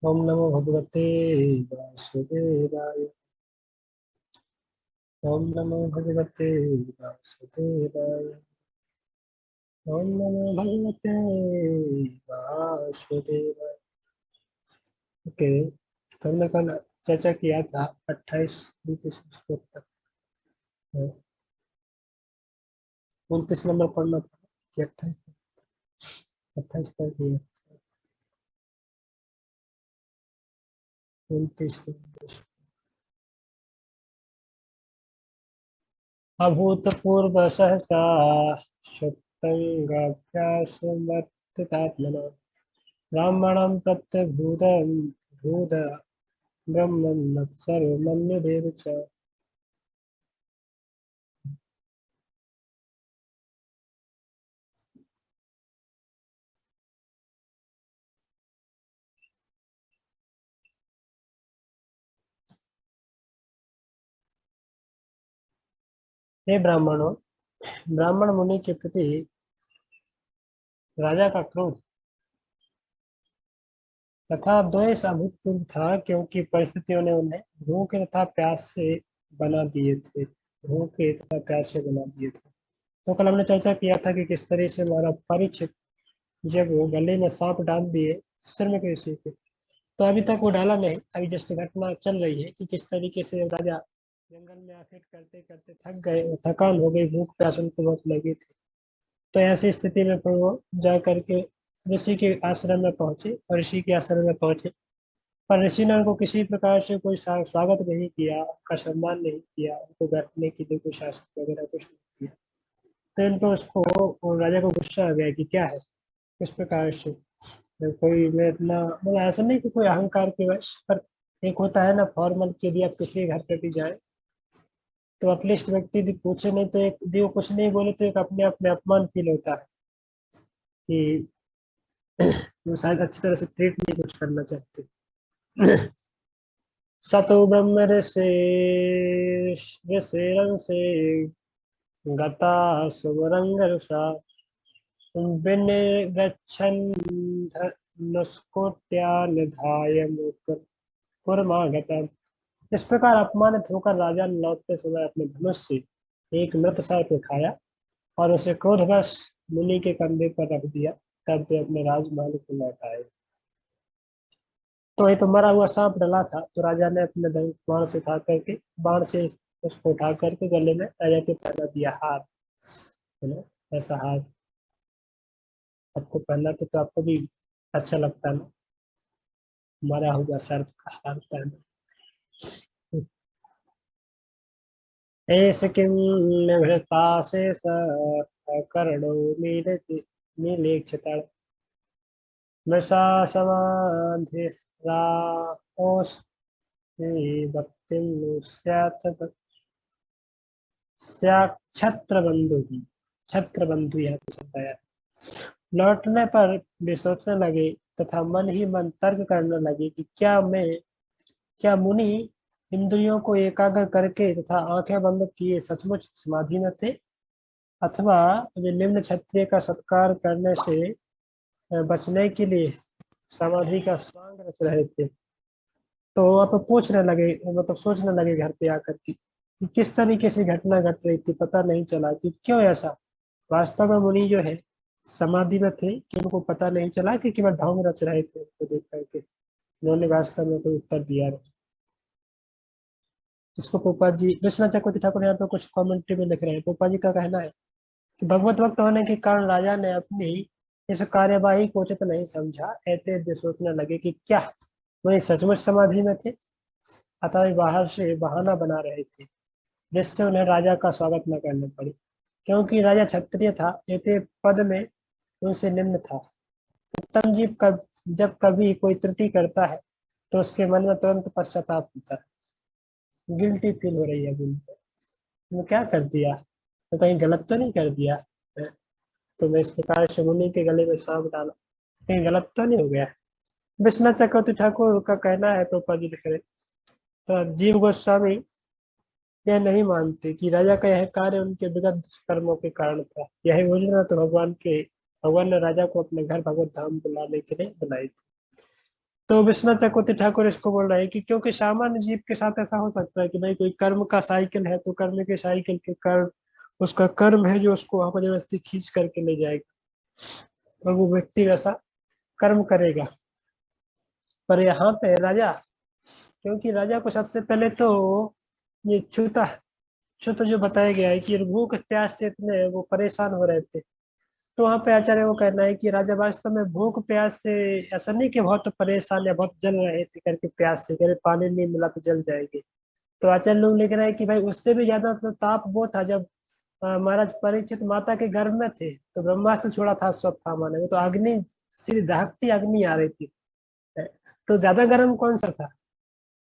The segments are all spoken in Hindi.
ओम नमो भगवते वासुदेवाय। ओम नमो भगवते वासुदेवाय। ओम नमो भगवते वासुदेवाय। ओके, तो हमने कल चर्चा किया था 28 29 श्लोक तक। 29 नंबर पढ़ना था कि 28 पढ़ दिया। 29 अभूतपूर्व सहसा क्षुत्तंगाभ्यासमर्थितात्मना ब्राह्मणं प्रत्यभूतं भूत ब्रह्मन् सर्वमन्यदेव च। हे ब्राह्मणों, ब्राह्मण मुनि के प्रति राजा का क्रोध तथा द्वेष अभूतपूर्व था, क्योंकि परिस्थितियों ने उन्हें भूखे तथा प्यास से बना दिए थे। भूखे तथा प्यास से बना दिए थे। तो कल हमने चर्चा किया था कि किस तरह से हमारा परिचित जब वो गले में सांप डाल दिए सिर में किसी के, तो अभी तक वो डाला नहीं। अभी जस्ट घटना चल रही है कि किस तरीके से राजा जंगल में आखिर करते करते थक गए, थकान हो गई, भूख प्यास उनको बहुत लगी थी। तो ऐसी स्थिति में फिर वो जा करके ऋषि के आश्रम में पहुंचे और ऋषि के आश्रम में पहुंचे, पर ऋषि ने उनको किसी प्रकार से कोई स्वागत नहीं किया, उनका सम्मान नहीं किया, उनको बैठने के लिए कोई शासन वगैरह कुछ नहीं किया। तो इनको उसको और राजा को गुस्सा आ गया कि क्या है, किस प्रकार से कोई मैं इतना, मतलब ऐसा नहीं कि कोई अहंकार के वश, पर एक होता है ना फॉर्मल के लिए आप किसी घर पे भी जाए तो एटलीस्ट व्यक्ति यदि पूछे नहीं तो एक यदि वो कुछ नहीं बोले तो एक अपने आप में अपमान फील होता है कि वो शायद अच्छी तरह से ट्रीट नहीं कुछ करना चाहते। सतो ब्रह्म ऋषेरं से गता सुवरंगरुषा विनिगच्छन् धनुष्कोट्या निधाय कुर्मागतम्। इस प्रकार अपमानित होकर राजा ने लौटते समय अपने धनुष से एक मृत सर्प उठाया और उसे क्रोधवश मुनि के कंधे पर रख दिया। तब वे अपने राजमहल को लौट आए। तो वहीं पर मरा हुआ सांप डला था, तो राजा ने अपने धनुष बाण से उसको उठा करके गले में राजा के पहना दिया हार, है ना। ऐसा हार आपको पहना तो आपको भी अच्छा लगता है ना, मरा हुआ सर्प का हार पहना। एष किं निभृताशेष कर्णो मीलिक्षितः मृषा समाधिराओस्मि भक्तिं स्यात्क्षत्रबन्धुः। छत्रबंधु यह तो शब्द आया। लौटने पर वे सोचने लगे तथा मन ही मन तर्क करने लगे कि क्या मुनि इंद्रियों को एकाग्र करके तथा आंखें बंद किए सचमुच समाधि में थे, अथवा वे निम्न क्षत्रिय का सत्कार करने से बचने के लिए समाधि का स्वांग रच रहे थे। तो आप पूछने लगे, मतलब सोचने लगे घर पे आकर कि किस तरीके से घटना घट रही थी, पता नहीं चला कि क्यों ऐसा। वास्तव में मुनि जो है समाधि में थे कि उनको पता नहीं चला कि केवल ढोंग रच रहे थे उनको देख करके। उन्होंने वास्तव में कोई उत्तर दिया नहीं। इसको पोपा जी विश्वनाथ चक्रवर्ती ठाकुर यहाँ पे कुछ कमेंट्री में लिख रहे हैं। पोपा जी का कहना है कि भगवत भक्त होने के कारण राजा ने अपनी इस कार्यवाही को उचित नहीं समझा। ऐसे वे सोचने लगे कि क्या वही सचमुच समाधि में थे, अतः वे बाहर से बहाना बना रहे थे जिससे उन्हें राजा का स्वागत न करना पड़े, क्योंकि राजा क्षत्रिय था, ऐसे पद में उनसे निम्न था। उत्तम जीव जब कभी कोई त्रुटि करता है तो उसके मन में तुरंत पश्चाताप होता है, गिल्टी फील हो रही है अभी उनको। मैं क्या कर दिया, तो कहीं गलत तो नहीं कर दिया है? तो मैं इस प्रकार से मुनि के गले में सांप डाला, कहीं गलत तो नहीं हो गया। विश्वनाथ चक्रवर्ती ठाकुर का कहना है, तो लिख रहे तो जीव गोस्वामी यह नहीं मानते कि राजा का यह कार्य उनके विगत दुष्कर्मों के कारण था। यह योजना तो भगवान ने राजा को अपने घर भगवत धाम बुलाने के लिए बनाई थी। तो विश्वनाथ चक्रवर्ती ठाकुर इसको बोल रहे हैं कि क्योंकि सामान्य जीव के साथ ऐसा हो सकता है कि भाई कोई कर्म का साइकिल है, तो कर्म के साइकिल के कर्म, उसका कर्म है जो उसको वहां पर जबरदस्ती खींच करके ले जाएगा और वो व्यक्ति वैसा कर्म करेगा। पर यहाँ पे राजा, क्योंकि राजा को सबसे पहले तो ये छूता छूत जो बताया गया है कि भूख प्यास से इतने वो परेशान हो रहे थे, तो वहाँ पे आचार्य को कहना है कि राजा वास्तव में भूख प्यास से ऐसा नहीं कि बहुत परेशान या बहुत जल रहे थे करके प्यास से, कह पानी नहीं मिला तो जल जाएंगे। तो आचार्य लोग लिख रहे हैं कि भाई उससे भी ज्यादा तो ताप वो था जब महाराज परीक्षित माता के गर्भ में थे, तो ब्रह्मास्त्र छोड़ा था अश्वत्थामा ने, वो तो अग्नि सीधी दहकती अग्नि आ रही थी। तो ज्यादा गर्म कौन सा था?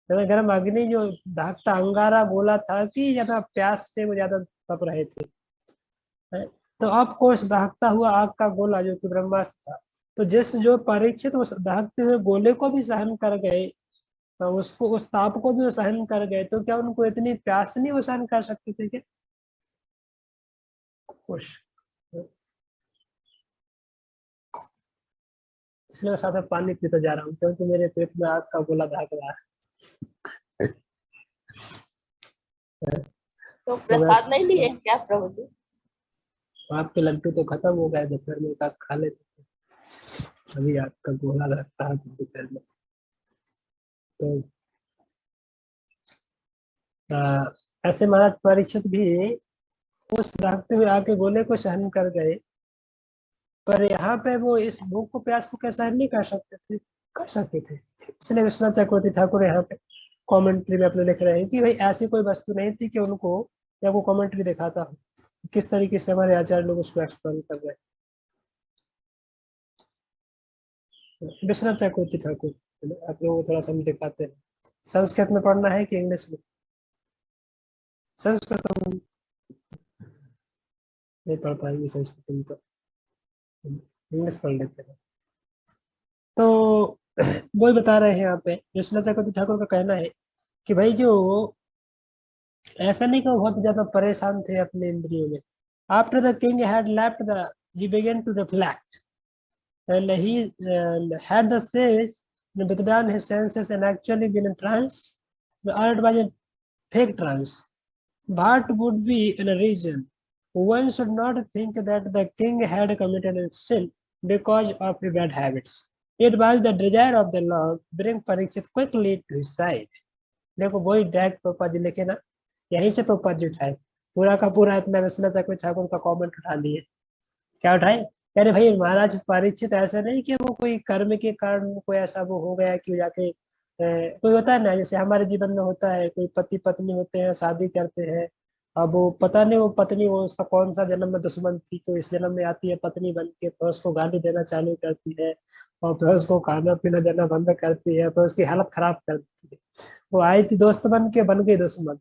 ज्यादा गर्म अग्नि जो दहकता अंगारा गोला था, कि ज्यादा प्यास से वो ज्यादा तप रहे थे? है। तो आपको उस दहकता हुआ आग का गोला जो कि ब्रह्मास्त्र था, तो जिस जो परीक्षित उस दहकते हुए गोले को भी सहन कर गए, तो उसको उस ताप को भी वो सहन कर गए, तो क्या उनको इतनी प्यास नहीं वो सहन कर सकते थे क्या? खुश। इसलिए मैं साथ में पानी पीता जा रहा हूँ, क्योंकि मेरे पेट में आग का गोला दहक रहा है। तो सुबह प्रसाद नहीं लिए क्या प्रभु जी? आपके लड्डू तो खत्म हो गए, दोपहर में एक आध खा लेते थे, अभी आपका गोला रहता है दोपहर में। तो ऐसे महाराज परीक्षित भी उस दहकते हुए आग के गोले को सहन कर गए, पर यहाँ पे वो इस भूख को प्यास को कैसा नहीं कर सकते थे? कर सकते थे। इसलिए विश्वनाथ चक्रवर्ती ठाकुर यहाँ पे कमेंट्री में अपने लिख रहे हैं कि भाई ऐसी कोई वस्तु नहीं थी कि उनको, या वो कमेंट्री दिखाता हो किस तरीके से हमारे आचार्य लोग उसको एक्सप्लेन कर रहे हैं। विश्वनाथ चक्रवर्ती ठाकुर, आप लोगों को थोड़ा सा हम दिखाते हैं। संस्कृत में पढ़ना है कि इंग्लिश में? संस्कृत हम नहीं पढ़ पाएंगे, संस्कृत में तो इंग्लिश पढ़ लेते हैं। तो वही बता रहे हैं यहाँ पे, विश्वनाथ चक्रवर्ती ठाकुर का कहना है कि भाई जो ऐसा नहीं कि वो बहुत ज्यादा परेशान थे अपने इंद्रियों में। After the king had left the, he began to reflect and he had the sage withdrawn his senses and actually been in trance, or it was a fake trance. What would be in a region? One should not think that the king had committed a sin because of his bad habits. It was the desire of the Lord bring Parikshit quickly to his side. देखो वही डायरेक्ट प्रभुपाद जी लिखे ना, यहीं से प्रभुपाद जी उठाए, पूरा का पूरा इतना विश्वनाथ चक्रवर्ती ठाकुर का कमेंट उठा लिए। क्या उठाए? कह रहे भाई महाराज परीक्षित ऐसा नहीं कि वो कोई कर्म के कारण कोई ऐसा वो हो गया कि जाके कोई होता है ना, जैसे हमारे जीवन में होता है, कोई पति पत्नी होते हैं, शादी करते हैं, अब वो पता नहीं वो पत्नी वो उसका कौन सा जन्म में दुश्मन थी, तो इस जन्म में आती है पत्नी बन के, फिर उसको गाली देना चालू करती है, और फिर उसको खाना पीना देना बंद करती है, फिर उसकी हालत खराब करती है। वो आई थी दोस्त बन के, बन गई दुश्मन।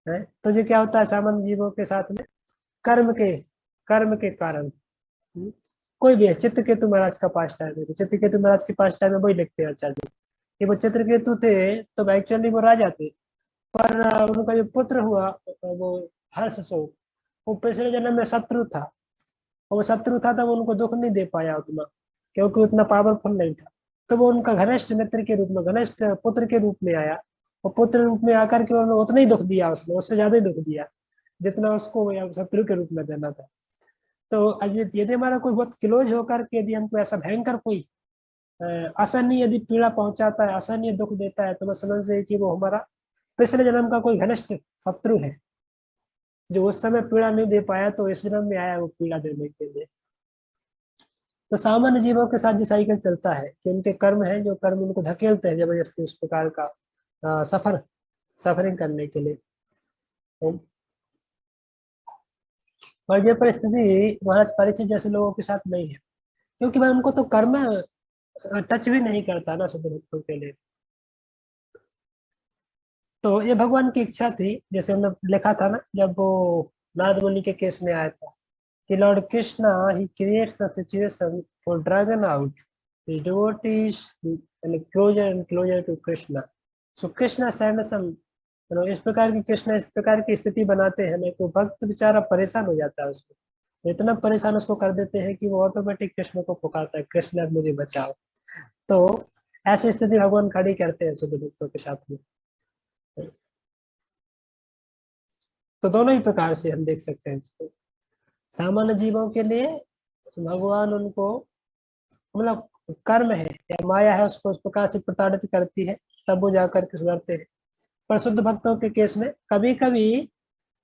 है तो ये क्या होता है सामान्य जीवों के साथ में? कर्म के कर्म के कारण। हम्म, कोई भी है, चित्रकेतु महाराज का पास टाइम है, तो चित्रकेतु महाराज के पास टाइम में वही लिखते हैं आचार्य कि वो चित्रकेतु थे, तो एक्चुअली वो राजा थे, पर उनका जो पुत्र हुआ वो हर्ष शोक, वो पिछले जन्म में शत्रु था, और वो शत्रु था तब उनको दुख नहीं दे पाया उतना, क्योंकि उतना पावरफुल नहीं था। तो वो उनका घनिष्ठ मित्र के रूप में, घनिष्ठ पुत्र के रूप में आया, और पुत्र रूप में आकर के उन्होंने उतना ही दुख दिया, उसने उससे ज्यादा ही दुख दिया जितना उसको शत्रु के रूप में देना था। तो यदि हमारा कोई बहुत क्लोज होकर के यदि हमको ऐसा भयंकर कोई असहनीय यदि पीड़ा पहुंचाता है, असहनीय दुख देता है, तो मैं समझ जाइए कि वो हमारा पिछले जन्म का कोई घनिष्ठ शत्रु है, जो उस समय पीड़ा नहीं दे पाया, तो इस जन्म में आया वो पीड़ा देने के लिए। तो सामान्य जीवों के साथ ये साइकिल चलता है कि उनके कर्म है, जो कर्म उनको धकेलते हैं जबरदस्ती उस प्रकार का सफरिंग करने के लिए। तो और ये परिस्थिति महाराज परीक्षित जैसे लोगों के साथ नहीं है, क्योंकि भाई उनको तो कर्म टच भी नहीं करता ना शुद्ध भक्तों के लिए। तो ये भगवान की इच्छा थी, जैसे हमने लिखा था ना जब वो नारद मुनि के केस में आया था, कि Lord Krishna he creates the situation for dragging out his devotees closer and closer to Krishna. So Krishna सैंडसम, इस प्रकार की कृष्णा इस प्रकार की स्थिति बनाते हैं ना, तो भक्त बेचारा परेशान हो जाता है उसको, इतना परेशान उसको कर देते हैं कि वो ऑटोमेटिक कृष्ण को पुकारता है, कृष्ण अब मुझे बचाओ। तो ऐसी स्थिति भगवान खड़ी करते हैं शुद्ध भक्तों के साथ में। तो दोनों ही प्रकार से हम देख सकते हैं इसको। सामान्य जीवों के लिए भगवान उनको मतलब कर्म है या माया है उसको उस प्रकार से प्रताड़ित करती है, तब वो जाकर के सुधरते हैं। पर शुद्ध भक्तों के केस में कभी कभी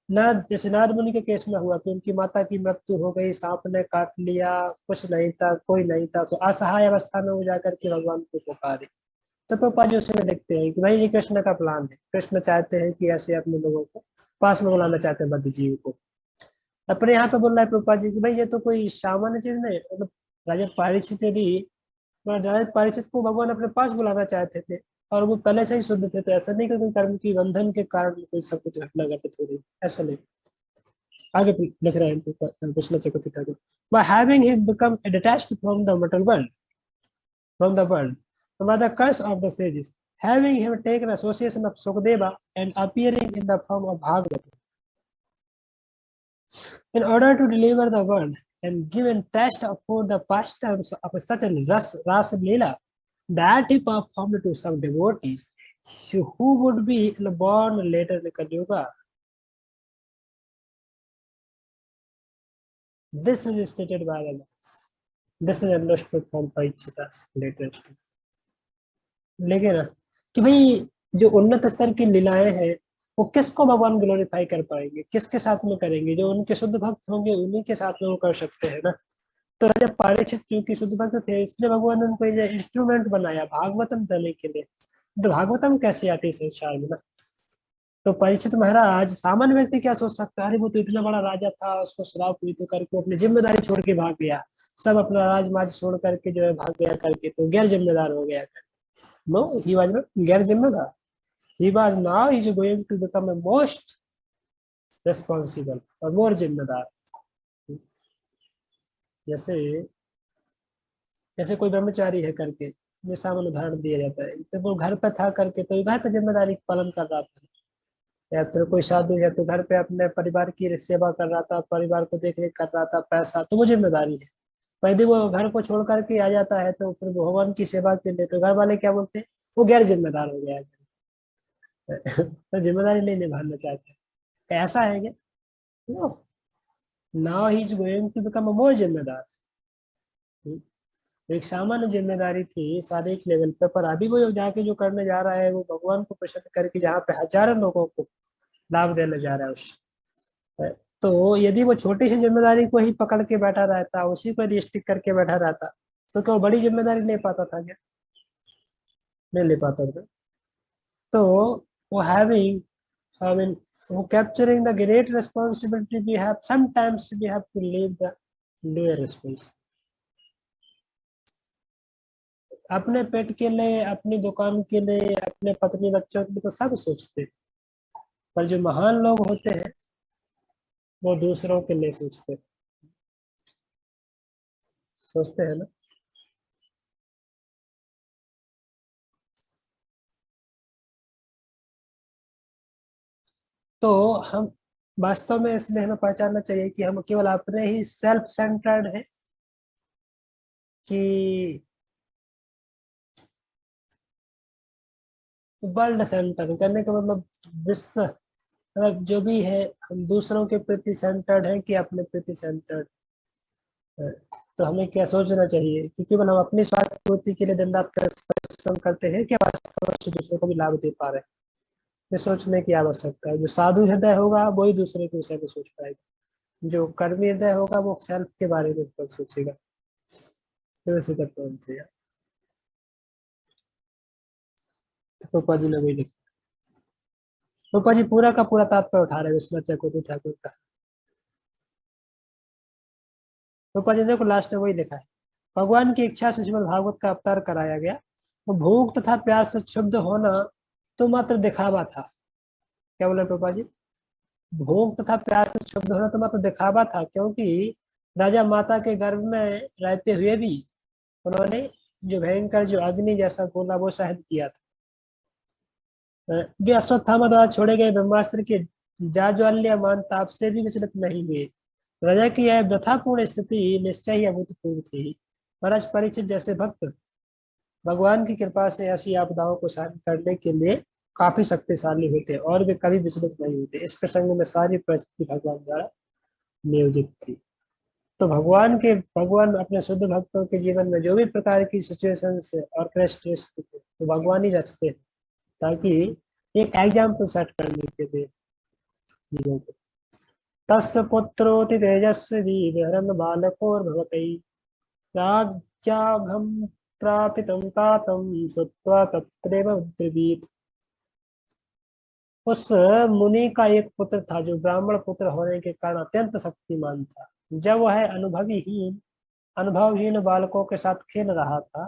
नारद, जैसे नारद मुनि के केस में हुआ कि उनकी माता की मृत्यु हो गई, सांप ने काट लिया, कुछ नहीं था, कोई नहीं था, तो असहाय अवस्था में वो जाकर के भगवान को पुकारे। तो प्रभुपाद जी उसमें देखते हैं कि भाई ये कृष्ण का प्लान है, कृष्ण चाहते हैं कि ऐसे अपने लोगों को पास में बुलाना चाहते हैं बद्ध जीव को। अपने यहाँ पे बोल रहा है प्रभुपाद जी की भाई ये तो कोई सामान्य चीज नहीं, मतलब राजा परीक्षित भी, राजा परीक्षित को भगवान अपने पास बुलाना चाहते थे और वो पहले से ही शुद्ध थे, तो ऐसा नहीं कि कोई कर्म की बंधन के कारण कोई सब कुछ घटना घटित हो रही, ऐसा नहीं। आगे लिख रहे हैं कृष्ण से कथित Thakur, by having him become detached from the material world, from the world, by the curse of the sages, having him taken association of Sukadeva and appearing in the form of Bhagavata, in order to deliver the world and give a taste for the pastimes of such a Rasa Leela that he performed to some devotees who would be born later in the Kali Yuga. This is stated by the monks. This is understood from Parichita's latest. लेकिन ना कि भाई जो उन्नत स्तर की लीलाएं हैं वो किसको भगवान ग्लोरीफाई कर पाएंगे, किसके साथ में करेंगे, जो उनके शुद्ध भक्त होंगे उन्हीं के साथ में वो कर सकते हैं ना। तो राजा परीक्षित क्योंकि शुद्ध भक्त थे इसलिए भगवान ने उनको ये इंस्ट्रूमेंट बनाया भागवतम देने के लिए। तो भागवतम कैसे आती है संसार में ना। तो परीक्षित महाराज, सामान्य व्यक्ति क्या सोच सकता है, अरे वो तो इतना बड़ा राजा था, उसको श्राप हुई तो करके अपनी जिम्मेदारी छोड़ के भाग गया, सब अपना राजमाज छोड़ करके जो है भाग गया करके, तो गैर जिम्मेदार हो गया। नो, ही वाज नॉट गैर जिम्मेदार, he was now is going to become a most responsible और मोर जिम्मेदार। जैसे जैसे कोई ब्रह्मचारी है करके, ये सामान्य उदाहरण दिया जाता है, तो वो घर पे था करके तो घर पे जिम्मेदारी पालन कर रहा था, या फिर कोई साधु है तो घर पे अपने परिवार की सेवा कर रहा था, परिवार को देख रेख कर रहा था, पैसा तो वो जिम्मेदारी है। पर यदि वो घर को छोड़ करके आ जाता है तो फिर भगवान की सेवा के लिए तो घर वाले क्या बोलते हैं, वो गैर जिम्मेदार हो गया है। तो जिम्मेदारी नहीं निभाना चाहते, ऐसा है क्या? No, now he is going to become a more जिम्मेदार। एक सामान्य जिम्मेदारी थी शारीरिक लेवल पे, पर अभी वो जाके जो करने जा रहा है वो भगवान को प्रसन्न करके जहाँ पे हजारों लोगों को लाभ देने जा रहा है उससे। तो यदि वो छोटी सी जिम्मेदारी को ही पकड़ के बैठा रहता, उसी को यदि स्टिक करके बैठा रहता, तो क्या वो बड़ी जिम्मेदारी ले पाता था क्या? नहीं ले पाता था। तो वो having, I mean, capturing the great responsibility we have, sometimes we have to leave the lower response. अपने पेट के लिए, अपनी दुकान के लिए, अपने पत्नी बच्चों के लिए तो सब सोचते, पर जो महान लोग होते हैं वो दूसरों के लिए सोचते हैं ना। तो हम वास्तव में इसलिए हमें पहचानना चाहिए कि हम केवल अपने ही सेल्फ सेंटर्ड हैं कि वर्ल्ड सेंटर करने का मतलब विश्व, मतलब जो भी है, हम दूसरों के प्रति सेंटर्ड हैं कि अपने प्रति सेंटर्ड है। तो हमें क्या सोचना चाहिए कि केवल हम अपनी स्वार्थ पूर्ति के लिए दिन रात परिश्रम करते हैं कि वास्तव में दूसरों को भी लाभ दे पा रहे हैं। ये सोचने की आवश्यकता है। जो साधु हृदय होगा वही दूसरे के विषय में सोच पाएगा, जो कर्मी हृदय होगा वो सेल्फ के बारे में सोचेगा। तो वैसे करते हैं। तो पापा जी ने वही लिखा, पापा जी पूरा का पूरा तात्पर्य उठा रहे विश्वनाथ चक्रवर्ती ठाकुर का। पापा जी देखो लास्ट में वही लिखा है, भगवान की इच्छा से श्रीमद् भागवत का अवतार कराया गया। तो भूख तथा प्यास से क्षुब्ध होना तो मात्र दिखावा था। क्या बोले पापा जी? भूख तथा प्यास से क्षुब्ध होना तो मात्र दिखावा था, क्योंकि राजा माता के गर्भ में रहते हुए भी उन्होंने जो भयंकर जो अग्नि जैसा गोला वो सहन किया था। वे अश्वत्थामा द्वारा छोड़े गए ब्रह्मास्त्र के जाज्वल्यमान ताप से भी विचलित नहीं हुए। राजा की यह व्यथापूर्ण स्थिति निश्चय ही अभूतपूर्व थी। महाराज परीक्षित जैसे भक्त भगवान की कृपा से ऐसी आपदाओं को सहन करने के लिए काफी शक्तिशाली होते हैं और वे कभी विचलित नहीं होते। इस प्रसंग में सारी परिस्थिति भगवान द्वारा नियोजित थी। तो भगवान अपने शुद्ध भक्तों के जीवन में जो भी प्रकार की सिचुएशन से ऑर्केस्ट्रेट तो भगवान ही रचते हैं, ताकि एक एग्जाम्पल सेट करने के लिए जीवों को। तस्य पुत्रोति तेजस्वी विहरन् बालकोर्भवति राज्याघं प्रापितं तातं श्रुत्वा तत्रैव ब्रवीत्। उस मुनि का एक पुत्र था जो ब्राह्मण पुत्र होने के कारण अत्यंत शक्तिमान था। जब वह अनुभवहीन बालकों के साथ खेल रहा था,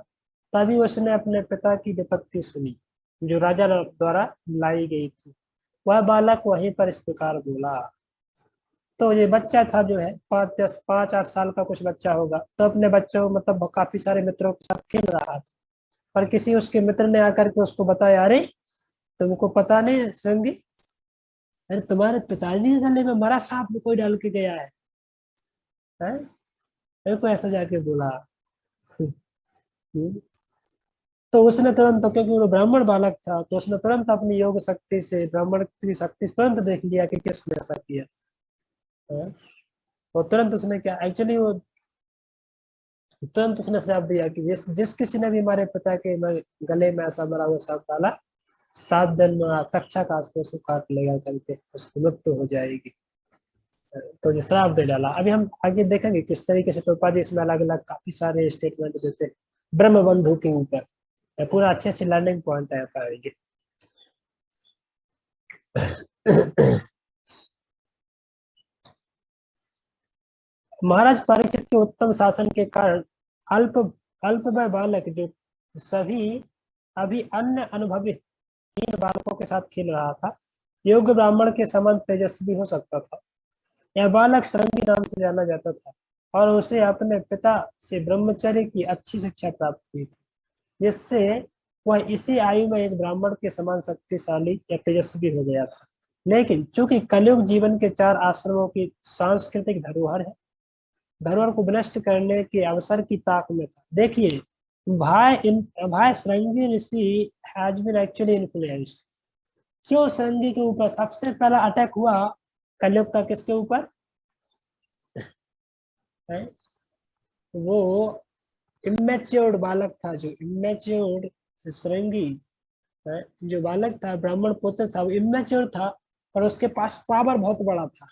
तभी उसने अपने पिता की विपत्ति सुनी जो राजा द्वारा लाई गई थी। वह बालक वहीं पर इस प्रकार बोला। तो ये बच्चा था जो है 5-8 साल का कुछ बच्चा होगा, तो अपने बच्चों मतलब काफी सारे मित्रों के साथ खेल रहा था। पर किसी उसके मित्र ने आकर के उसको बताया, अरे तुमको पता नहीं संगी, अरे तुम्हारे पिताजी के गले में मरा सांप में कोई डाल के गया है, हैं? मेरे को ऐसा जाके बोला। तो उसने तुरंत, क्योंकि वो ब्राह्मण बालक था, तो उसने तुरंत अपनी योग शक्ति से ब्राह्मण की शक्ति से तुरंत देख लिया कि किसने ऐसा किया है। और तुरंत उसने क्या, एक्चुअली वो तुरंत उसने श्राप दिया कि जिस किसी ने भी हमारे पिता के गले में ऐसा मरा हुआ सांप डाला, 7 दिन कक्षा काट के उसको काट लेगा करके उसकी मृत्यु हो जाएगी। तो ये श्राप दे डाला। अभी हम आगे देखेंगे किस तरीके से प्रभुपाद जी इसमें अलग अलग काफी सारे स्टेटमेंट देते हैं ब्रह्म बंधु के ऊपर। पूरा अच्छे अच्छे लर्निंग पॉइंट है पाएंगे। महाराज परीक्षित के उत्तम शासन के कारण अल्प अल्पवय बालक जो सभी अभी अन्य अनुभवी इन बालकों के साथ खेल रहा था, योग्य ब्राह्मण के समान तेजस्वी हो सकता था। यह बालक श्रृंगी नाम से जाना जाता था और उसे अपने पिता से ब्रह्मचर्य की अच्छी शिक्षा प्राप्त हुई थी, जिससे वह इसी आयु में एक ब्राह्मण के समान शक्तिशाली या तेजस्वी हो गया था। लेकिन चूंकि कलयुग जीवन के 4 आश्रमों की सांस्कृतिक धरोहर को विनष्ट करने के अवसर की ताक में था। देखिए, भाई श्रृंगी ऋषि हैज बीन एक्चुअली इन्फ्लुएंस्ड। क्यों श्रृंगी के ऊपर सबसे पहला अटैक हुआ कलयुग का, किसके ऊपर है? वो इमेच्योर्ड बालक था, जो इमेच्योर्ड श्रृंगी है, जो बालक था ब्राह्मण पुत्र था, वो इमेच्योर था पर उसके पास पावर बहुत बड़ा था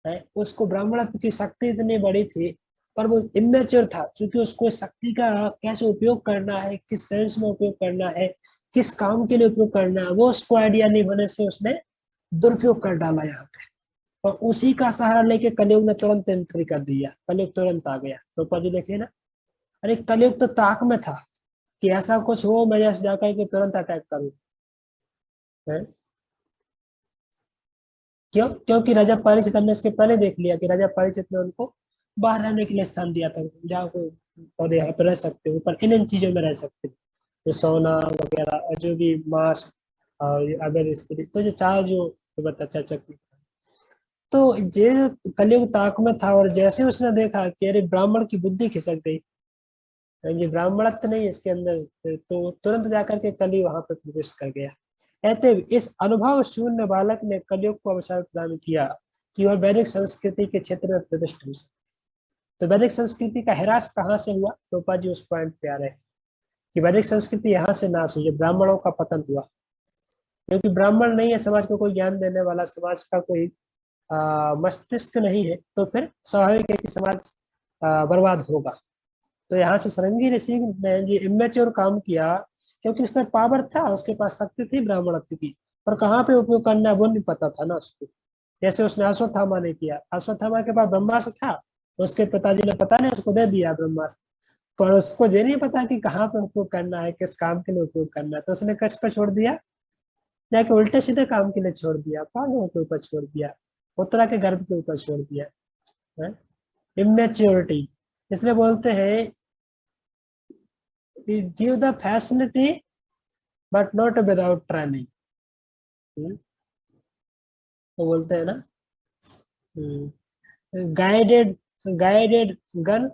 है। उसको ब्राह्मणत्व की शक्ति इतनी बड़ी थी पर वो इमेच्योर था, क्योंकि उसको शक्ति का कैसे उपयोग करना है, किस सेंस में उपयोग करना है, किस काम के लिए उपयोग करना है, वो उसको आइडिया नहीं होने से उसने दुरुपयोग कर डाला यहाँ पे। और उसी का सहारा लेके कलयुग ने तुरंत एंट्री कर दिया, कलयुग तुरंत आ गया। तो जी देखिए ना, अरे कलयुग तो ताक में था कि ऐसा कुछ हो, मैं जैसे जाकर के तुरंत अटैक करूं। क्यों? क्योंकि राजा परीक्षित ने इसके पहले देख लिया कि राजा परीक्षित ने उनको बाहर रहने के लिए स्थान दिया था, जहाँ को पौधे यहाँ पे रह सकते हो, पर इन चीजों में रह सकते तो सोना वगैरह और जो भी मांस और अगर स्त्री, तो जो चार जो बता चर्चा की। तो ये कलयुग ताक में था और जैसे उसने देखा कि अरे ब्राह्मण की बुद्धि खिसक गई, ये ब्राह्मणत्व नहीं इसके अंदर, तो तुरंत जाकर के कली वहां पर प्रवेश कर गया। कहते इस अनुभव शून्य बालक ने कलयुग को अवसर प्रदान किया कि वह वैदिक संस्कृति के क्षेत्र में प्रतिष्ठित हो सके। तो वैदिक संस्कृति का ह्रास कहाँ से हुआ? टोपा जी उस पॉइंट पे आ रहे हैं कि वैदिक संस्कृति यहाँ से नाश हुई, ब्राह्मणों का पतन हुआ। क्योंकि ब्राह्मण नहीं है, समाज को कोई ज्ञान देने वाला, समाज का कोई मस्तिष्क नहीं है, तो फिर स्वाभाविक है कि समाज बर्बाद होगा। तो यहाँ से श्रृंगी ऋषि ने ये इमेच्योर काम किया, क्योंकि उसका पावर था, उसके पास शक्ति थी ब्राह्मणत्व की, पर कहाँ पे उपयोग करना है वो नहीं पता था ना उसको। जैसे उसने अश्वत्थामा ने किया, अश्वत्थामा के पास ब्रह्मास्त्र था, तो उसके पिताजी ने पता नहीं उसको दे दिया ब्रह्मास्त्र, पर उसको ये नहीं पता कि कहाँ पे उपयोग करना है, किस काम के लिए उपयोग करना है, तो उसने किस पर छोड़ दिया, जाके उल्टे सीधे काम के लिए छोड़ दिया, पांडवों के ऊपर छोड़ दिया, उत्तरा के गर्भ के ऊपर छोड़ दिया है। इमेच्योरिटी, इसलिए बोलते हैं give the facility but not without training। तो बोलते हैं ना, guided guided gun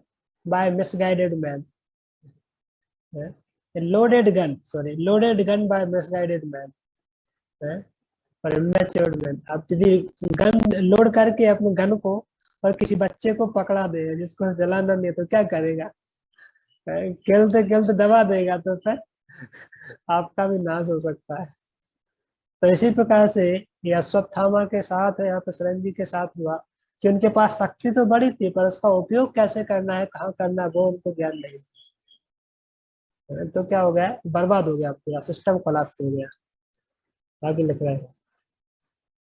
by misguided man. Loaded gun, sorry, loaded gun by misguided man, और इमेच्योर्ड मैन। आप यदि गन लोड करके अपने गन को और किसी बच्चे को पकड़ा दे जिसको चलाना नहीं है तो क्या करेगा? खेलते खेलते दबा देगा, तो फिर आपका भी नाश हो सकता है। तो इसी प्रकार से ये अश्वत्थामा के साथ है, यहाँ पे चिरंजीवी के साथ हुआ कि उनके पास शक्ति तो बड़ी थी पर उसका उपयोग कैसे करना है, कहाँ करना है, वो उनको ज्ञान नहीं है। तो क्या हो गया, बर्बाद हो गया, पूरा सिस्टम कोलैप्स हो गया। आगे लिख रहे हैं,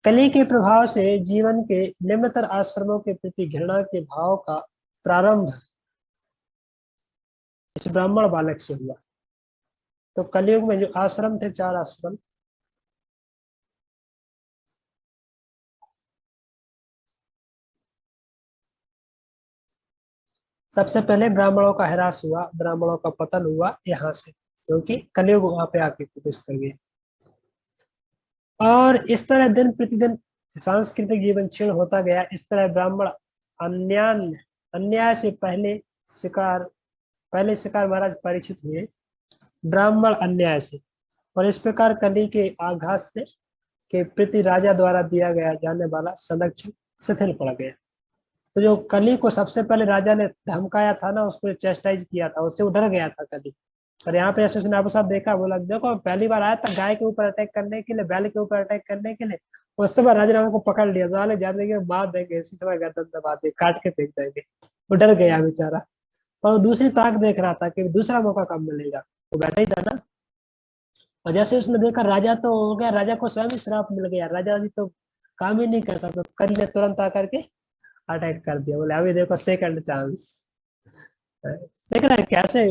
कली के प्रभाव से जीवन के निम्नतर आश्रमों के प्रति घृणा के भाव का प्रारंभ इस ब्राह्मण बालक से हुआ। तो कलयुग में जो आश्रम थे, 4 आश्रम, सबसे पहले ब्राह्मणों का ह्रास हुआ, ब्राह्मणों का पतन हुआ यहाँ से, क्योंकि कलयुग वहां पे आके प्रवेश कर गया। और इस तरह दिन प्रतिदिन सांस्कृतिक जीवन क्षीण होता गया। इस तरह ब्राह्मण अन्याय अन्याय से पहले शिकार महाराज परीक्षित हुए ब्राह्मण अन्याय से, और इस प्रकार कली के आघात से के प्रति राजा द्वारा दिया गया जाने वाला संरक्षण शिथिल पड़ गया। तो जो कली को सबसे पहले राजा ने धमकाया था ना, उसको चेस्टाइज किया था, उससे वो डर गया था कली। और यहाँ पे जैसे उसने आपको साहब देखा, बोला देखो पहली बार आया था गाय के ऊपर अटैक करने के लिए, बैल के ऊपर अटैक करने के लिए, उस समय राजा ने को पकड़ लिया, साले जाने मार देंगे, इसी समय गर्दन दबा दे, काट के फेंक देंगे। वो डर गया बेचारा। और वो दूसरी ताक देख रहा था कि दूसरा मौका कब मिलेगा, वो बैठा ही था ना। और जैसे उसने देखा राजा तो हो गया, राजा को स्वयं ही श्राप मिल गया, राजा अभी तो काम ही नहीं कर सकता, कल ने तुरंत आकर के अटैक कर दिया, बोले अभी देखो सेकंड चांस। देख रहा है कैसे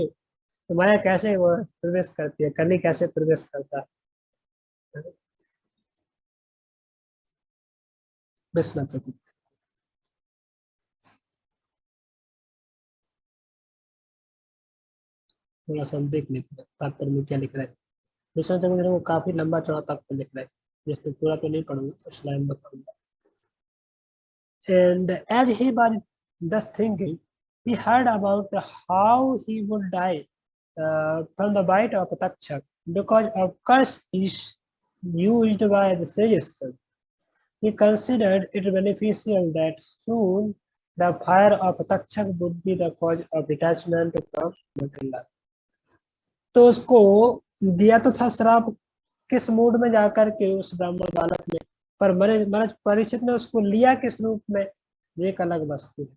माया कैसे वो प्रवेश करती है, कली कैसे प्रवेश करता है। विश्वनाथ चतुर्थ, थोड़ा सा हम देख लेते हैं तात्पर्य में क्या लिख रहा है। विश्वनाथ चतुर्थ को काफी लंबा चौड़ा तात्पर्य लिख रहा है, जिसमें पूरा तो नहीं पढ़ूंगा, तो स्लाइड बताऊंगा। And as he was thus thinking, he heard about how he would die from the bite of a Takshak, because a curse is used by the sages. He considered it beneficial that soon the fire of Takshak would be the cause of detachment from mortal life. तो उसको दिया तो था श्राप, किस मूड में जाकर के उस ब्राह्मण बालक ने, पर महाराज परीक्षित ने उसको लिया किस रूप में, ये एक अलग वस्तु है।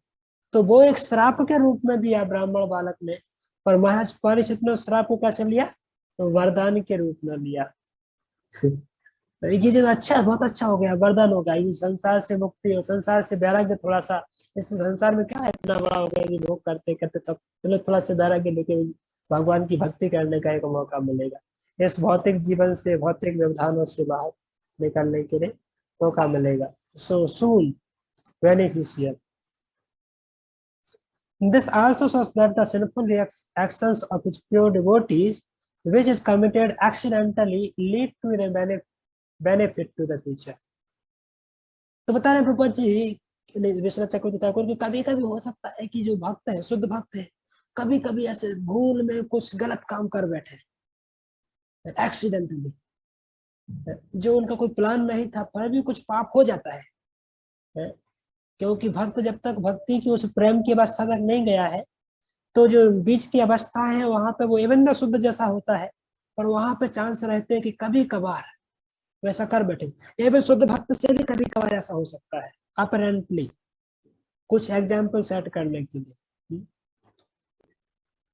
तो वो एक श्राप के रूप में दिया ब्राह्मण बालक ने, पर महाराज परीक्षित ने उस श्राप को कैसे लिया, तो वरदान के रूप में लिया। तो ये जो अच्छा, बहुत अच्छा हो गया, वरदान हो गया, ये संसार से मुक्ति और संसार से वैराग्य थोड़ा सा। इस संसार में क्या है, इतना बड़ा हो गया कि भोग करते करते सब, चलो थोड़ा सा वैराग्य लेके भगवान की भक्ति करने का एक मौका मिलेगा, इस भौतिक जीवन से, भौतिक व्यवधानों से बाहर निकलने के लिए मौका मिलेगा। सो सून beneficial. This also shows that the sinful actions of his pure devotees, which is committed accidentally, lead to a benefit to the future. तो बता रहे प्रभुपाद जी, विश्वनाथ चक्रवर्ती ठाकुर की, कभी कभी हो सकता है कि जो भक्त है, शुद्ध भक्त है, कभी कभी ऐसे भूल में कुछ गलत काम कर बैठे एक्सीडेंटली, जो उनका कोई प्लान नहीं था, पर भी कुछ पाप हो जाता है। क्योंकि भक्त जब तक भक्ति की उस प्रेम की अवस्था तक नहीं गया है, तो जो बीच की अवस्था है वहां पे वो एवं शुद्ध जैसा होता है, पर वहां पे चांस रहते हैं कि कभी कभार वैसा कर बैठे। एवं शुद्ध भक्त से भी कभी कभार ऐसा हो सकता है, अपेरेंटली, कुछ एग्जाम्पल सेट करने के लिए,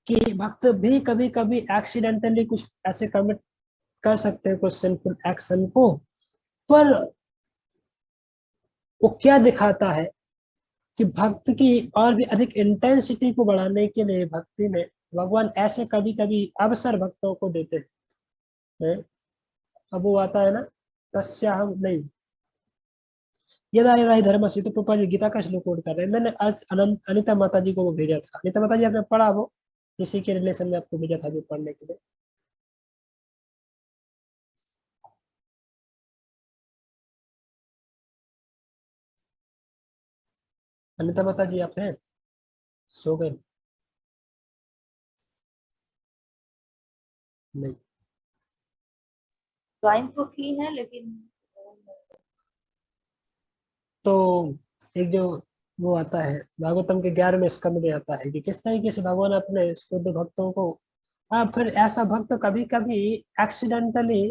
कि भक्त भी कभी कभी एक्सीडेंटली कुछ ऐसे कमिट कर सकते हैं, कुछ सिंफुल एक्शन को। पर वो क्या दिखाता है कि भक्त की और भी अधिक इंटेंसिटी को बढ़ाने के लिए भक्ति में भगवान ऐसे कभी कभी अवसर भक्तों को देते हैं। अब वो आता है ना, तस्याहम नहीं, यदा यदा ही धर्म से, तो पापा जी गीता का श्लोक कोट कर रहे हैं। मैंने आज अनिता माता जी को वो भेजा था, अनिता माता जी आपने पढ़ा वो, इसी के रिलेशन में आपको भेजा था जो पढ़ने के लिए। अनिता माता जी आप हैं, सो गए? नहीं। ज्वाइन तो की है लेकिन तो एक जो वो आता है भागवतम के 11वें स्कंद में आता है कि किस तरीके से भगवान अपने शुद्ध भक्तों को, फिर ऐसा भक्त कभी कभी एक्सीडेंटली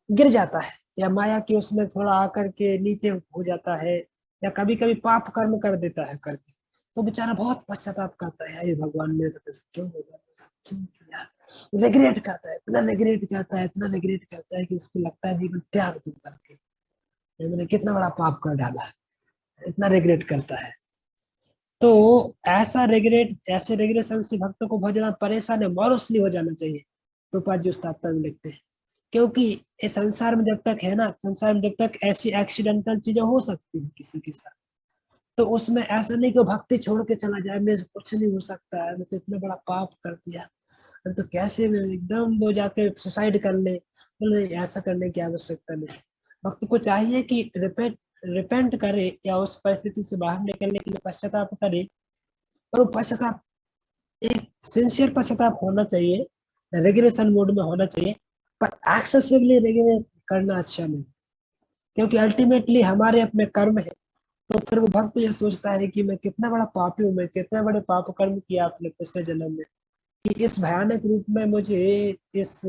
गिर जाता है या माया की उसमें थोड़ा आकर के नीचे हो जाता है, या कभी कभी पाप कर्म कर देता है करके, तो बेचारा बहुत पश्चाताप करता है, "हे भगवान मेरे साथ ऐसा क्यों हो गया, ऐसा क्यों किया?" रिग्रेट करता है, इतना रिग्रेट करता है, इतना रिग्रेट करता है कि उसको लगता है जीवन त्याग दूं करके, ये मैंने कितना बड़ा पाप कर डाला, इतना रिग्रेट करता है। तो ऐसा रिग्रेट, ऐसे रिग्रेशन से भक्त को बहुत ज्यादा परेशान है, मॉरसली हो जाना चाहिए, रूपा जी उस तात्पर्य में लिखते हैं। क्योंकि ये संसार में जब तक है ना, संसार में जब तक ऐसी एक्सीडेंटल चीजें हो सकती है किसी के साथ, तो उसमें ऐसा नहीं कि वो भक्ति छोड़ के चला जाए, मेरे से कुछ नहीं हो सकता है, मैं तो इतना बड़ा पाप कर दिया, मैं तो कैसे मैं एकदम वो जाके सुसाइड कर ले, बोले ऐसा करने की आवश्यकता नहीं। भक्त को चाहिए कि रिपेंट करे या उस परिस्थिति से बाहर निकलने के लिए पश्चाताप करे, और वो पश्चाताप एक सिंसियर पश्चाताप होना चाहिए, रेगुलेशन मोड में होना चाहिए, पर एक्सेसिवली रेगुलेट करना अच्छा नहीं, क्योंकि अल्टीमेटली हमारे अपने कर्म है। तो फिर वो भक्त ये सोचता है कि मैं कितना बड़ा पापी हूँ, मैं कितना बड़े पाप कर्म किया अपने पिछले जन्म में, कि इस भयानक रूप में मुझे इस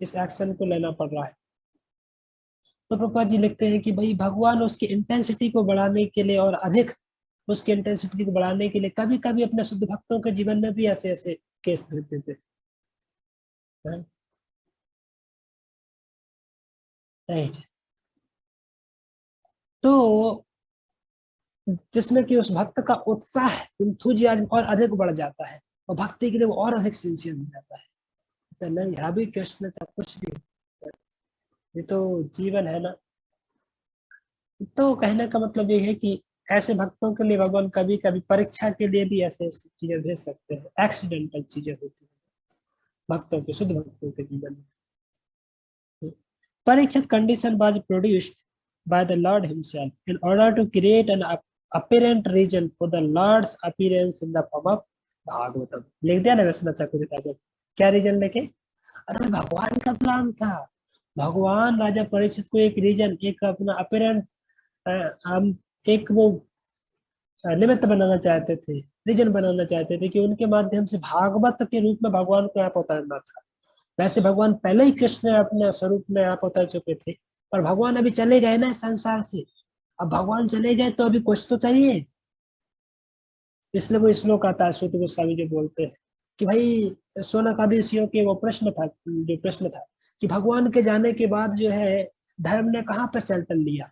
एक्शन को लेना पड़ रहा है। तो प्रभुपाद जी लिखते हैं कि भाई भगवान उसकी इंटेंसिटी को बढ़ाने के लिए और अधिक उसकी इंटेंसिटी को बढ़ाने के लिए कभी कभी अपने शुद्ध भक्तों के जीवन में भी ऐसे ऐसे केस भेज देते हैं। राइट। तो जिसमें कि उस भक्त का उत्साह, इंथुजियाज्म और अधिक बढ़ जाता है, और भक्ति के लिए वो और अधिक सिंसियर हो जाता है। तो नहीं, अभी कृष्ण चाहे कुछ भी हो, ये तो जीवन है ना। तो कहने का मतलब ये है कि ऐसे भक्तों के लिए भगवान कभी कभी परीक्षा के लिए भी ऐसे ऐसी चीजें भेज सकते हैं, एक्सीडेंटल चीजें होती हैं भक्तों के, शुद्ध भक्तों के जीवन में। Parikshit condition was produced by the Lord himself in order to create an apparent reason for the Lord's appearance in the form of Bhagavatam. लिख दिया ना वैसे चक्रवर्ती को, क्या रीजन लेके? अरे भगवान का प्लान था, भगवान राजा परीक्षित को एक रीजन, एक अपना अपेरेंट, हम एक वो निमित्त बनाना चाहते थे, रीजन बनाना चाहते थे कि उनके माध्यम से भागवत के रूप में भगवान को यहाँ पर उतारना था। वैसे भगवान पहले ही कृष्ण अपने स्वरूप में आप उतर चुके थे, पर भगवान अभी चले गए ना इस संसार से। अब भगवान चले गए तो अभी कुछ तो चाहिए, इसलिए वो श्लोक आता है, सूत गोस्वामी जी बोलते हैं कि भाई शौनकादिशियों के वो प्रश्न था, जो प्रश्न था कि भगवान के जाने के बाद जो है धर्म ने कहाँ पर सेल्टन लिया,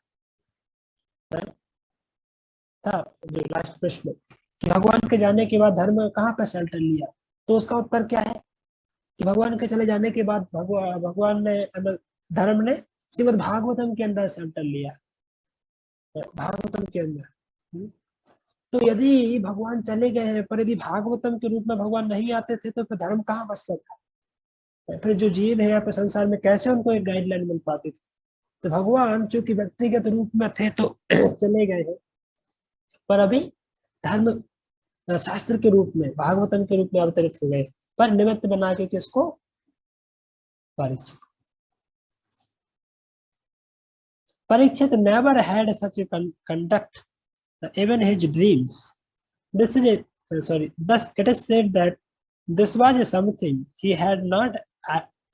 था जो लास्ट प्रश्न कि भगवान के जाने के बाद धर्म कहाँ पर सेल्टन लिया। तो उसका उत्तर क्या है कि भगवान के चले जाने के बाद भगवान ने धर्म ने श्रीमद भागवतम के अंदर सेंटर लिया, भागवतम के अंदर। तो यदि भगवान चले गए हैं, पर यदि भागवतम के रूप में भगवान नहीं आते थे तो फिर धर्म कहाँ बचता था, फिर जो जीव है यहाँ पे संसार में कैसे उनको एक गाइडलाइन मिल पाती थी। तो भगवान चूंकि व्यक्तिगत रूप में थे तो चले गए हैं, पर अभी धर्म शास्त्र के रूप में भागवतम के रूप में अवतरित हो गए, पर निमित्त बना के किसको? Parikshit. Parikshit never had such a conduct, even his dreams. This is Thus, it is said that this was something he had not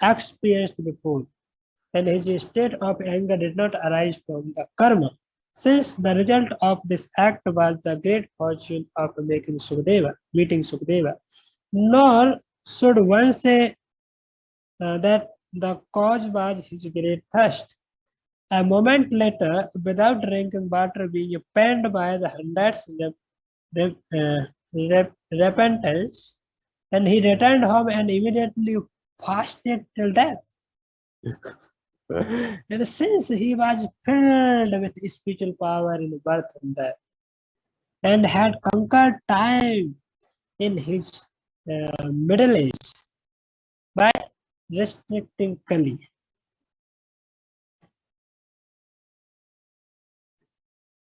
experienced before, and his state of anger did not arise from the karma, since the result of this act was the great fortune of meeting Sukadeva. Nor should one say that the cause was his great thirst. A moment later, without drinking water, being penned by the hundreds repentance, and he returned home and immediately fasted till death. And since he was filled with spiritual power in birth and death, and had conquered time in his middle age by restricting Kali,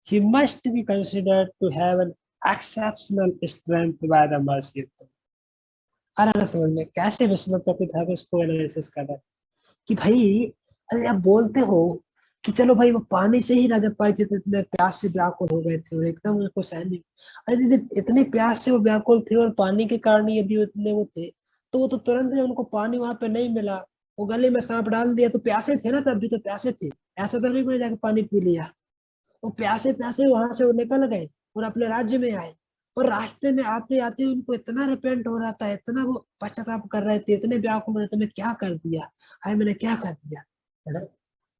he must be considered to have an exceptional strength by the mercy of God. आ रहा है ना समझ में कैसे विष्णुदत्त पितामह उसको एनालिसिस कर रहा है कि भाई, अरे आप बोलते हो कि चलो भाई वो पानी से ही राजा परिचित इतने प्यास से व्याकुल हो गए थे और एकदम उनको सहन नहीं। अरे दीदी इतने प्यास से वो व्याकुल थे और पानी के कारण यदि वो इतने वो थे तो वो तो तुरंत जब उनको पानी वहां पे नहीं मिला, वो गले में सांप डाल दिया तो प्यासे थे ना, तब भी तो प्यासे थे। ऐसा तो नहीं कोई जाके पानी पी लिया। वो प्यासे प्यासे वहां से वो निकल गए और अपने राज्य में आए। और रास्ते में आते आते उनको इतना रिपेंट हो रहा था, इतना वो पश्चाताप कर रहे थे, इतने व्याकुल हो रहे थे, मैं क्या कर दिया, हाय मैंने क्या कर दिया, है ना।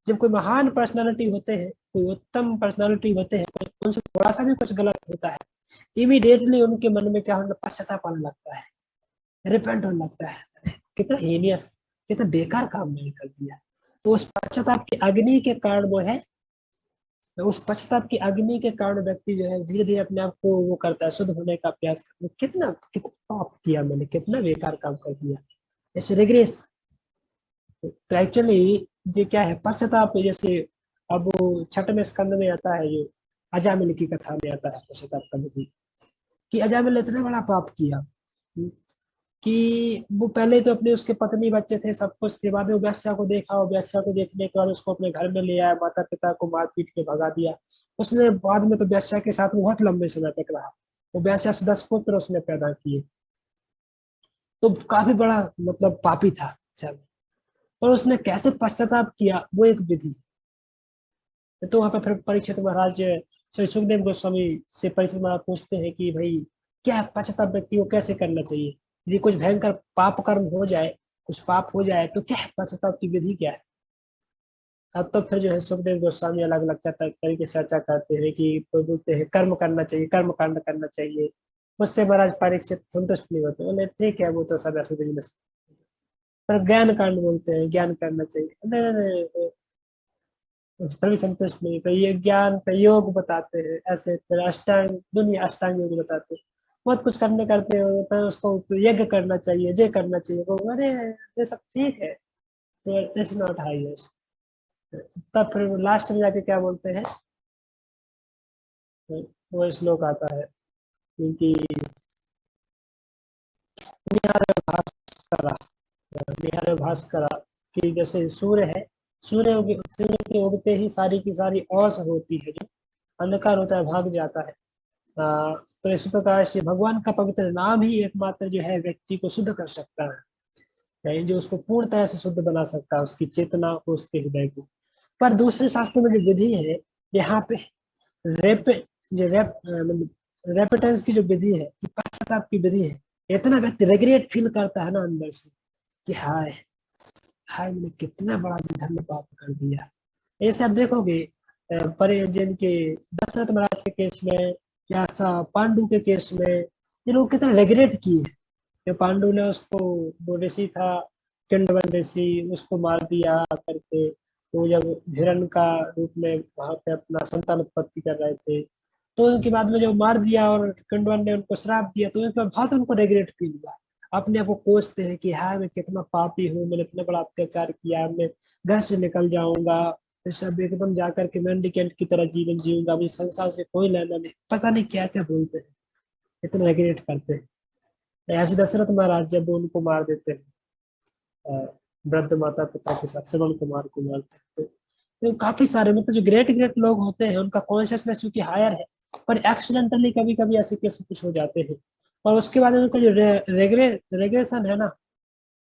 जब कोई महान पर्सनालिटी होते हैं, कोई उत्तम पर्सनालिटी होते हैं, उनसे थोड़ा सा भी कुछ गलत होता है, इमीडिएटली उनके मन में क्या होना, पश्चाताप आने लगता है, रिपेंट होने लगता है। कितना हीनियस, कितना बेकार काम मैंने कर दिया। तो उस पश्चाताप की अग्नि के कारण वो है, तो उस पश्चाताप की अग्नि के कारण व्यक्ति जो है धीरे धीरे अपने आप को वो करता है, शुद्ध होने का प्रयास करता है। कितना कितना पाप किया मैंने, कितना बेकार काम कर दिया, ऐसे रिग्रेस। तो एक्चुअली ये क्या है पश्चाताप, जैसे अब वो छठवें स्कंद में आता है, जो अजामिल की कथा में आता है पश्चाताप का विधि, कि अजामिल ने इतना बड़ा पाप किया, कि वो पहले तो अपने उसके पत्नी बच्चे थे सब कुछ थे, बाद में वो वेश्या को देखा और वेश्या को देखने के बाद उसको अपने घर में ले आया, माता पिता को मार पीट के भगा दिया। उसने बाद में तो वेश्या के साथ बहुत लंबे समय तक रहा। वो वेश्या से 10 पुत्र उसने पैदा किए। तो काफी बड़ा मतलब पापी था सब। और उसने कैसे पश्चाताप किया वो एक विधि है। तो वहां पर फिर परीक्षित महाराज श्री सुखदेव गोस्वामी से परीक्षित महाराज पूछते हैं कि भाई क्या पश्चाताप व्यक्ति को कैसे करना चाहिए, यदि कुछ भयंकर पाप कर्म हो जाए, कुछ पाप हो जाए तो क्या है पश्चाताप की विधि क्या है। अब तो फिर जो है सुखदेव गोस्वामी अलग अलग तरीके से चर्चा करते हैं कि कोई बोलते हैं कर्म करना चाहिए, कर्म कांड करना चाहिए। उससे महाराज परीक्षित संतुष्ट नहीं होते, बोले ठीक है वो तो सब ऐसे बिजनेस। पर ज्ञान कांड बोलते हैं ज्ञान करना चाहिए, नहीं नहीं नहीं, उस पर भी संतुष्ट नहीं। तो ये ज्ञान का योग बताते हैं ऐसे, फिर अष्टांग दुनिया अष्टांग योग बताते हैं। बहुत कुछ करने करते हो तो उसको तो यज्ञ करना चाहिए, ये करना चाहिए, वो अरे ये सब ठीक है, इट्स नॉट हाईएस्ट। तब फिर लास्ट में जाके क्या बोलते हैं, वो श्लोक आता है क्योंकि निहार भास्करा, निहार भास्करा, कि जैसे सूर्य है, सूर्य के उगते ही सारी की सारी ओस होती है, जो अंधकार होता है भाग जाता है। तो इस प्रकार से भगवान का पवित्र नाम ही एकमात्र जो है व्यक्ति को शुद्ध कर सकता है, यानी जो उसको पूर्ण तरह से शुद्ध बना सकता है, उसकी चेतना को, उसके हृदय को। पर दूसरे शास्त्रों में जो विधि है, यहाँ पे रेप जो रेपिटेंस की जो विधि है, कि पश्चाताप की विधि है, इतना व्यक्ति रिग्रेट फील करता है ना अंदर से कि हाय हाय मैंने कितना बड़ा जघन्य पाप कर दिया। ऐसे आप देखोगे जिनके दशरथ महाराज के केस में या पांडु के केस में, ये लोग कितना रिग्रेट किए। जो पांडु ने उसको, वो ऋषि था किंडवन ऋषि, उसको मार दिया करके, वो जब हिरण का रूप में वहां पे अपना संतान उत्पत्ति कर रहे थे, तो उनके बाद में जब मार दिया और किंडवन ने उनको श्राप दिया, तो उसके बाद उनको रिग्रेट फील हुआ। अपने आप को कोसते हैं कि हाँ मैं कितना पापी हूँ, मैंने इतना बड़ा अत्याचार किया, मैं घर से निकल जाऊंगा, मैं सब एकदम जाकर के मेंडिकेट की तरह जीवन जीऊंगा, मुझे संसार से कोई लेना नहीं, पता नहीं क्या क्या बोलते हैं, इतना रिग्रेट करते हैं। ऐसे दशरथ महाराज जब वो उनको मार देते हैं, वृद्ध माता पिता के साथ श्रवण कुमार को मारते हैं, तो काफी सारे मतलब जो ग्रेट ग्रेट लोग होते हैं उनका कॉन्शियसनेस चूंकि हायर है, पर एक्सीडेंटली कभी कभी ऐसे केस कुछ हो जाते हैं। और उसके बाद उनको जो रेग्रेशन है ना,